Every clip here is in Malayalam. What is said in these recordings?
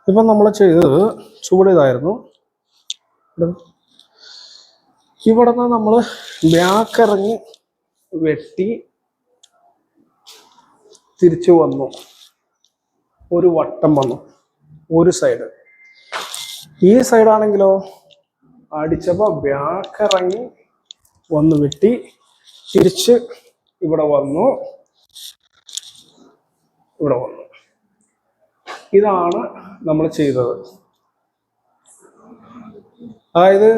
ഇപ്പം നമ്മൾ ചെയ്തത് ചുവട് ഇതായിരുന്നു. ഇവിടെ നിന്ന് നമ്മൾ ബാക്കിറങ്ങി വെട്ടി തിരിച്ചു വന്നു, ഒരു വട്ടം വന്നു ഒരു സൈഡ്. ഈ സൈഡാണെങ്കിലോ അടിച്ചപ്പോൾ ബാക്കിറങ്ങി വന്ന് വെട്ടി തിരിച്ച് ഇവിടെ വന്നു, ഇവിടെ വന്നു. ഇതാണ് നമ്മൾ ചെയ്തത്. അതായത്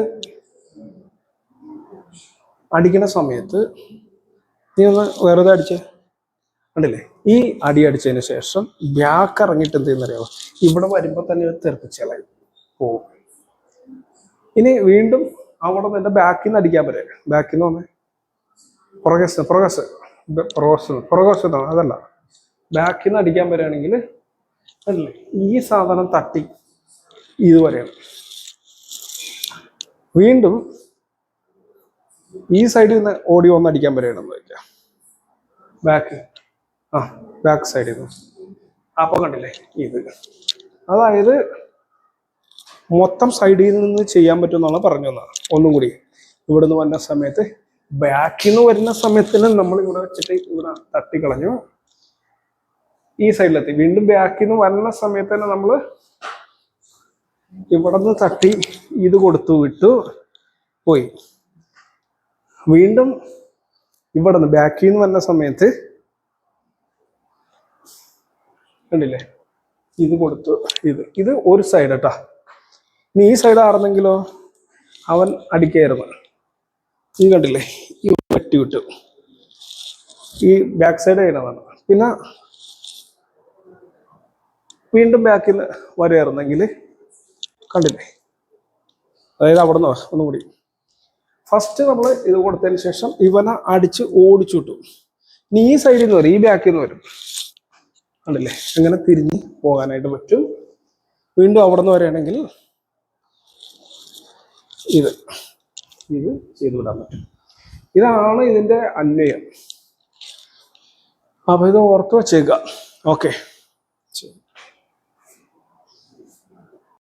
അടിക്കുന്ന സമയത്ത് നീ ഒന്ന് വെറുതെ അടിച്ചേ, കണ്ടില്ലേ? ഈ അടി അടിച്ചതിന് ശേഷം ബാക്ക് ഇറങ്ങിയിട്ട് എന്ത് ചെയ്യുന്നറിയാമോ, ഇവിടെ വരുമ്പോൾ തന്നെ തെറിപ്പിച്ചാലായി പോവും. ഇനി വീണ്ടും അവിടെ നിന്ന് എൻ്റെ ബാക്കിൽ നിന്ന് അടിക്കാൻ പറ്റേ, ബാക്കിൽ നിന്ന് വന്നേ പുറകോസ് അതല്ല, ബാക്കിൽ നിന്ന് അടിക്കാൻ വരികയാണെങ്കിൽ അല്ലേ ഈ സാധനം തട്ടി ഇതുവരെയാണ്. വീണ്ടും ഈ സൈഡിൽ നിന്ന് ഓടി വന്ന് അടിക്കാൻ വരികയാണെന്ന് വയ്ക്കാം, ബാക്ക് സൈഡിൽ നിന്ന്. അപ്പം കണ്ടില്ലേ ഇത്, അതായത് മൊത്തം സൈഡിൽ നിന്ന് ചെയ്യാൻ പറ്റുമെന്നാണ് പറഞ്ഞു തന്നത്. ഒന്നും കൂടി ഇവിടുന്ന് വരുന്ന സമയത്ത് ബാക്കിൽ നിന്ന് വരുന്ന സമയത്തിന് നമ്മൾ ഇവിടെ വെച്ചിട്ട് ഇവിടെ തട്ടിക്കളഞ്ഞു, ഈ സൈഡിലെത്തി. വീണ്ടും ബാക്കിൽ നിന്ന് വരുന്ന സമയത്ത് തന്നെ നമ്മൾ ഇവിടെ നിന്ന് തട്ടി ഇത് കൊടുത്തു വിട്ടു പോയി. വീണ്ടും ഇവിടെ നിന്ന് ബാക്കിൽ നിന്ന് വരുന്ന സമയത്ത് കണ്ടില്ലേ ഇത് കൊടുത്തു, ഇത് ഒരു സൈഡ് കേട്ടാ. ഇനി ഈ സൈഡ് ആയിരുന്നെങ്കിലോ അവൻ അടിക്കായിരുന്നു. ഈ കണ്ടില്ലേ ഈ വെട്ടി വിട്ടു, ഈ ബാക്ക് സൈഡ് ചെയ്യുന്നതാണ്. പിന്നെ വീണ്ടും ബാക്കിൽ നിന്ന് വരെയായിരുന്നെങ്കിൽ കണ്ടില്ലേ, അതായത് അവിടെ നിന്ന് ഒന്നുകൂടി ഫസ്റ്റ് നമ്മൾ ഇത് കൊടുത്തതിന് ശേഷം ഇവനെ അടിച്ച് ഓടിച്ചു വിട്ടു. ഇനി ഈ സൈഡിൽ നിന്ന് വരും, ഈ ബാക്കിൽ നിന്ന് വരും, കണ്ടില്ലേ അങ്ങനെ തിരിഞ്ഞ് പോകാനായിട്ട് പറ്റും. വീണ്ടും അവിടെ നിന്ന് വരികയാണെങ്കിൽ ഇത് ചെയ്തു വിടാൻ പറ്റും. ഇതാണ് ഇതിൻ്റെ അന്വയം. അപ്പൊ ഇത് ഓർത്ത് വച്ചേക്കുക. ഓക്കെ.